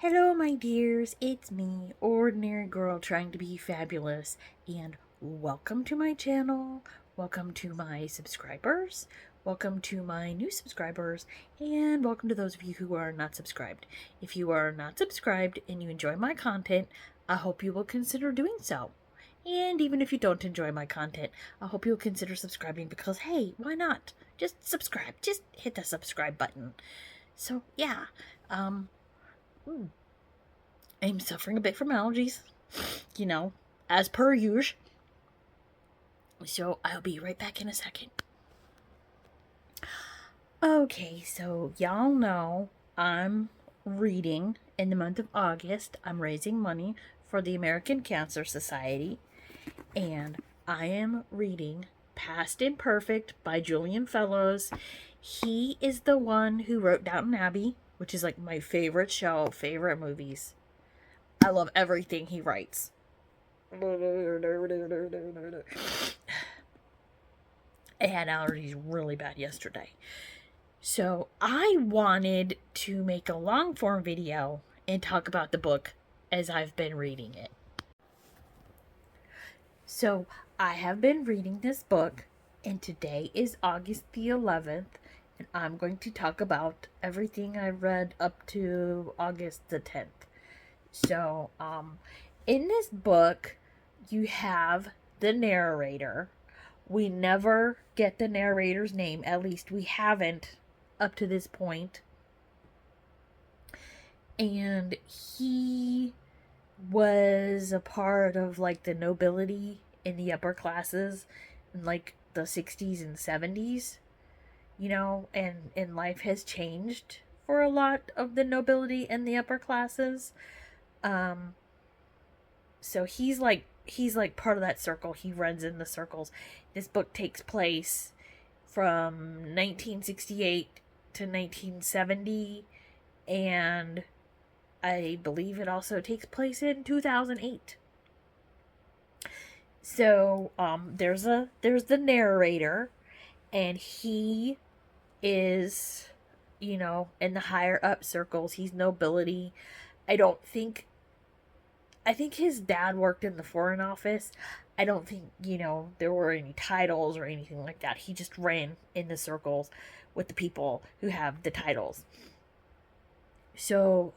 Hello, my dears. It's me, ordinary girl trying to be fabulous, and welcome to my channel. Welcome to my subscribers. Welcome to my new subscribers, and welcome to those of you who are not subscribed. If you are not subscribed and you enjoy my content, I hope you will consider doing so. And even if you don't enjoy my content, I hope you'll consider subscribing because, hey, why not? Just subscribe. Just hit the subscribe button. So, yeah. Um, I'm suffering a bit from allergies, as per usual. So I'll be right back in a second. Okay, so y'all know I'm reading in the month of August. I'm raising money for the American Cancer Society, and I am reading Past Imperfect by Julian Fellows. He is the one who wrote Downton Abbey, which is like my favorite show, favorite movies. I love everything he writes. I had allergies really bad yesterday. So I wanted to make a long form video and talk about the book as I've been reading it. So I have been reading this book, and today is August the 11th, and I'm going to talk about everything I read up to August the 10th. So, in this book, you have the narrator. We never get the narrator's name, at least we haven't up to this point. And he was a part of like the nobility in the upper classes in like the 60s and 70s, and life has changed for a lot of the nobility and the upper classes. So he's like part of that circle. He runs in the circles. This book takes place from 1968 to 1970, and I believe it also takes place in 2008. So there's the narrator, and he is, in the higher up circles. He's nobility. I think his dad worked in the Foreign Office. I don't think, there were any titles or anything like that. He just ran in the circles with the people who have the titles. So,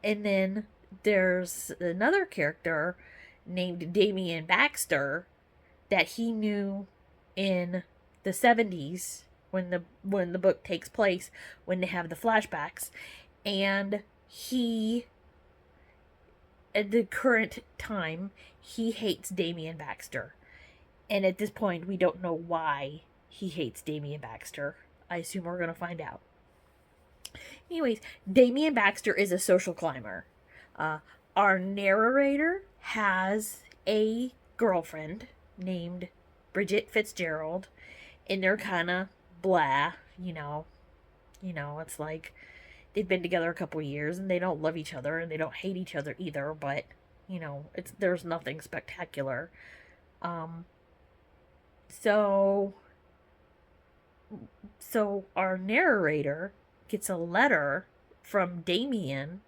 and then there's another character named Damien Baxter that he knew in the 70s when the book takes place, when they have the flashbacks, and he, at the current time, he hates Damien Baxter. And at this point, we don't know why he hates Damien Baxter. I assume we're going to find out. Anyways, Damien Baxter is a social climber. Our narrator has a girlfriend named Bridget Fitzgerald, and they're kind of blah, it's like they've been together a couple years and they don't love each other and they don't hate each other either, but there's nothing spectacular. So our narrator gets a letter from Damien,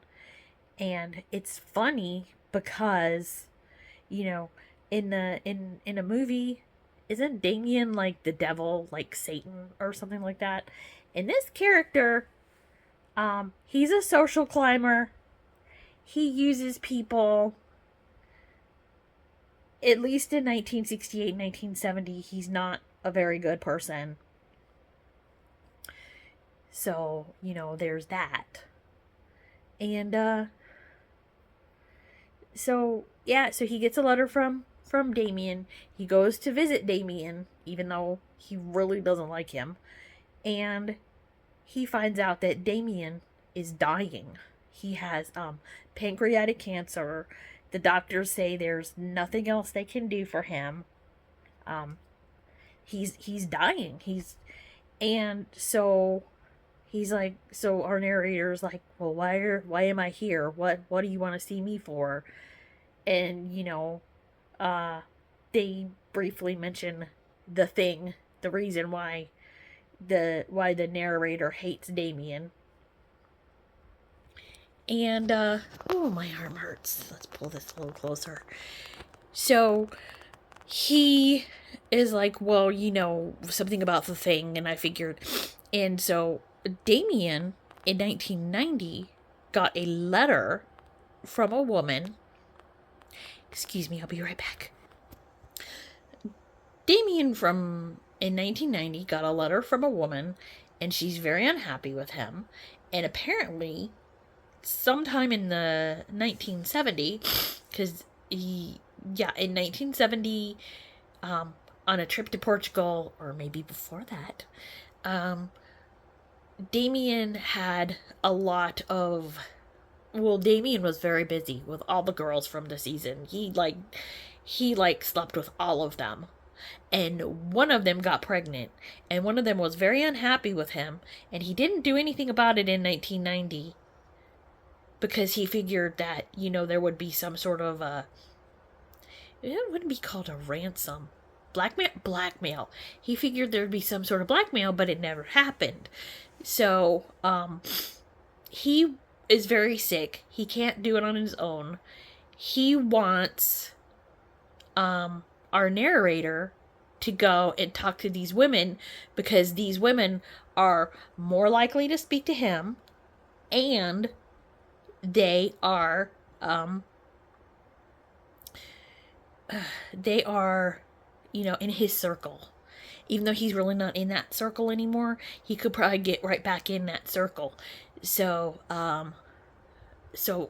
and it's funny because in a movie, isn't Damien like the devil, like Satan or something like that? In this character, he's a social climber. He uses people. At least in 1968, 1970, he's not a very good person. So, there's that. And, so he gets a letter from Damien. He goes to visit Damien, even though he really doesn't like him. And he finds out that Damien is dying. He has pancreatic cancer. The doctors say there's nothing else they can do for him. He's dying. He's like, so our narrator's like, well, why am I here? What do you want to see me for? And they briefly mention the reason why the narrator hates Damien. And, oh, my arm hurts. Let's pull this a little closer. So, he is like, well, something about the thing, and I figured. And so, Damien, in 1990, got a letter from a woman. Excuse me, I'll be right back. Damien in 1990 got a letter from a woman, and she's very unhappy with him. And apparently, sometime in the 1970, because in 1970, on a trip to Portugal, or maybe before that, Damien had a lot of. Well, Damien was very busy with all the girls from the season. He slept with all of them. And one of them got pregnant, and one of them was very unhappy with him, and he didn't do anything about it in 1990 because he figured that, there would be some sort of it wouldn't be called a ransom. Blackmail. He figured there'd be some sort of blackmail, but it never happened. So, he is very sick. He can't do it on his own. He wants, our narrator to go and talk to these women because these women are more likely to speak to him, and they are in his circle. Even though he's really not in that circle anymore, he could probably get right back in that circle. So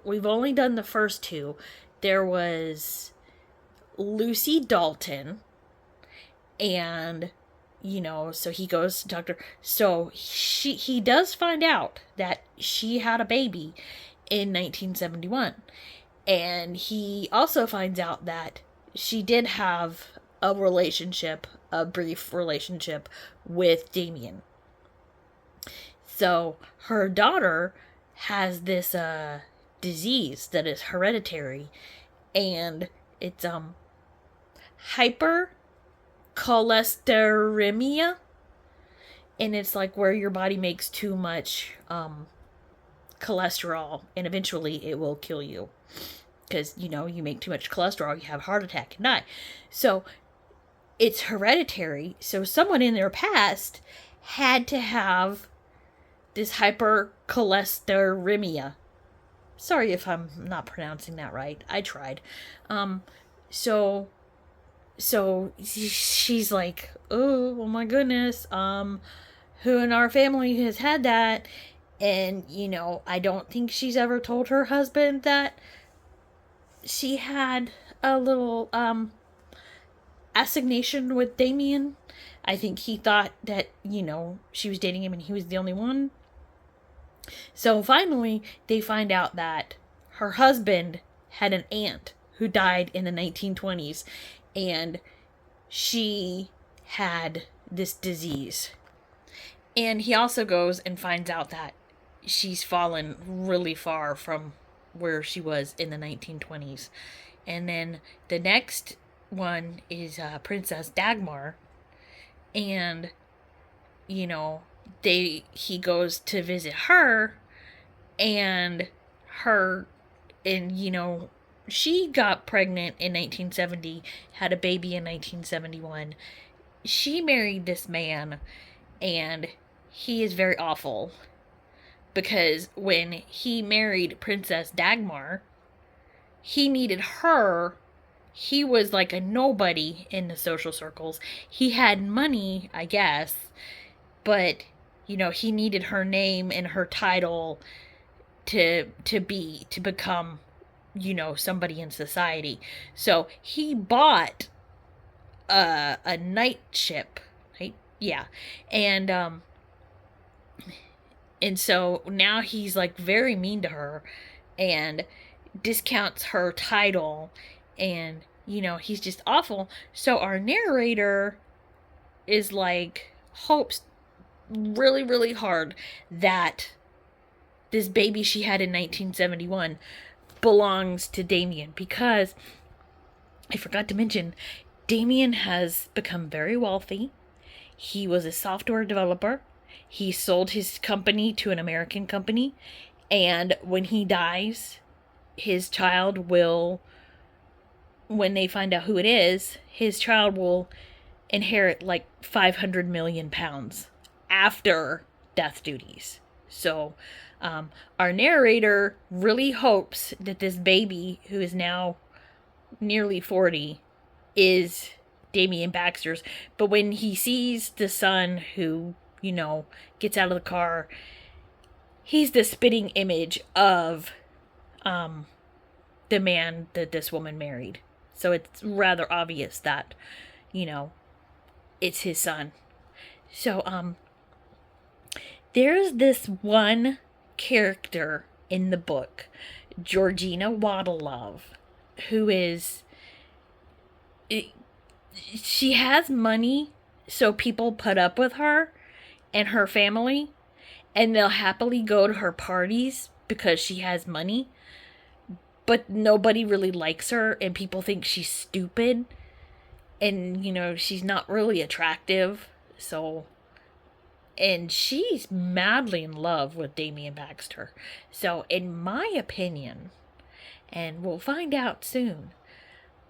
we've only done the first two. There was Lucy Dalton, and so he goes to talk to her. So he does find out that she had a baby in 1971, and he also finds out that she did have a brief relationship with Damien. So her daughter has this disease that is hereditary, and it's hypercholesterolemia, and it's like where your body makes too much cholesterol, and eventually it will kill you because you make too much cholesterol, you have a heart attack and die. So it's hereditary. So someone in their past had to have this hypercholesterolemia. Sorry if I'm not pronouncing that right. I tried. So she's like, oh my goodness, who in our family has had that? And, I don't think she's ever told her husband that she had a little, assignation with Damien. I think he thought that, she was dating him and he was the only one. So finally, they find out that her husband had an aunt who died in the 1920s, and she had this disease. And he also goes and finds out that she's fallen really far from where she was in the 1920s. And then the next one is Princess Dagmar, and he goes to visit her, and she got pregnant in 1970, had a baby in 1971. She married this man, and he is very awful because when he married Princess Dagmar, he needed her. He was like a nobody in the social circles. He had money, I guess, but he needed her name and her title to become somebody in society. So he bought a night ship, right? Yeah. And so now he's like very mean to her and discounts her title, and he's just awful. So our narrator is like hopes really, really hard that this baby she had in 1971 belongs to Damien, because I forgot to mention, Damien has become very wealthy. He was a software developer. He sold his company to an American company, And when he dies, his child will, when they find out who it is, his child will inherit like 500 million pounds after death duties. So, our narrator really hopes that this baby, who is now nearly 40, is Damien Baxter's. But when he sees the son who, gets out of the car, he's the spitting image of the man that this woman married. So it's rather obvious that, it's his son. So, there's this one character in the book, Georgina Waddlelove, who is. She has money, so people put up with her and her family, and they'll happily go to her parties because she has money. But nobody really likes her, and people think she's stupid. And, she's not really attractive. So, and she's madly in love with Damien Baxter. So, in my opinion, and we'll find out soon,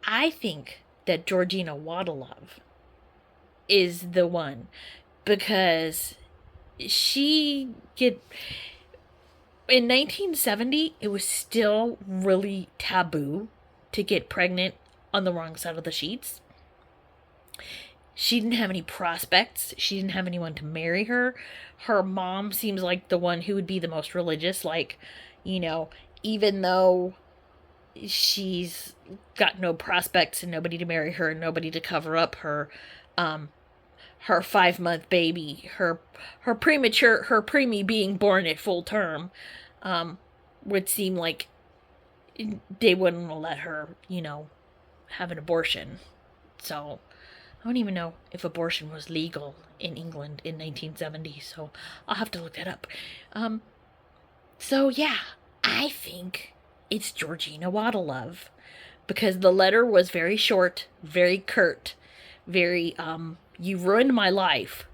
I think that Georgina Waddlelove is the one, because she get in 1970, it was still really taboo to get pregnant on the wrong side of the sheets. She didn't have any prospects. She didn't have anyone to marry her. Her mom seems like the one who would be the most religious. Like, even though she's got no prospects and nobody to marry her and nobody to cover up her 5-month baby, her preemie being born at full term, would seem like they wouldn't let her, have an abortion. So I don't even know if abortion was legal in England in 1970, so I'll have to look that up. So yeah, I think it's Georgina Waddlelove, because the letter was very short, very curt, very, you ruined my life,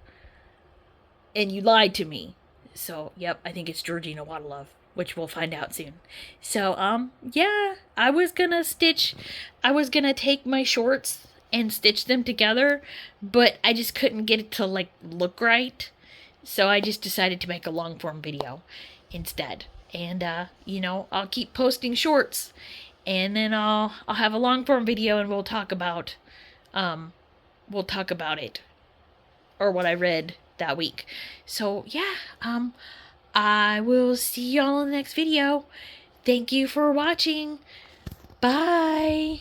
and you lied to me. So, yep, I think it's Georgina Waddlelove, which we'll find out soon. So, yeah, I was gonna take my shorts and stitch them together, but I just couldn't get it to, look right. So I just decided to make a long form video instead. And, I'll keep posting shorts, and then I'll have a long form video, and we'll talk about it, or what I read that week. So yeah, I will see y'all in the next video. Thank you for watching. Bye.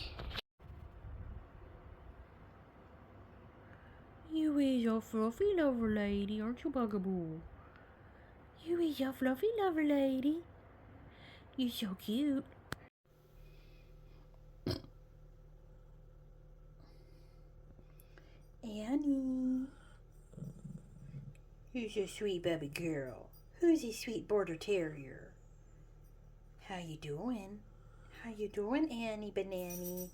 You is a fluffy lover lady, aren't you, Bugaboo? You is a fluffy lover lady. You're so cute. Annie. Who's a sweet baby girl? Who's a sweet border terrier? How you doing? How you doing, Annie Banani?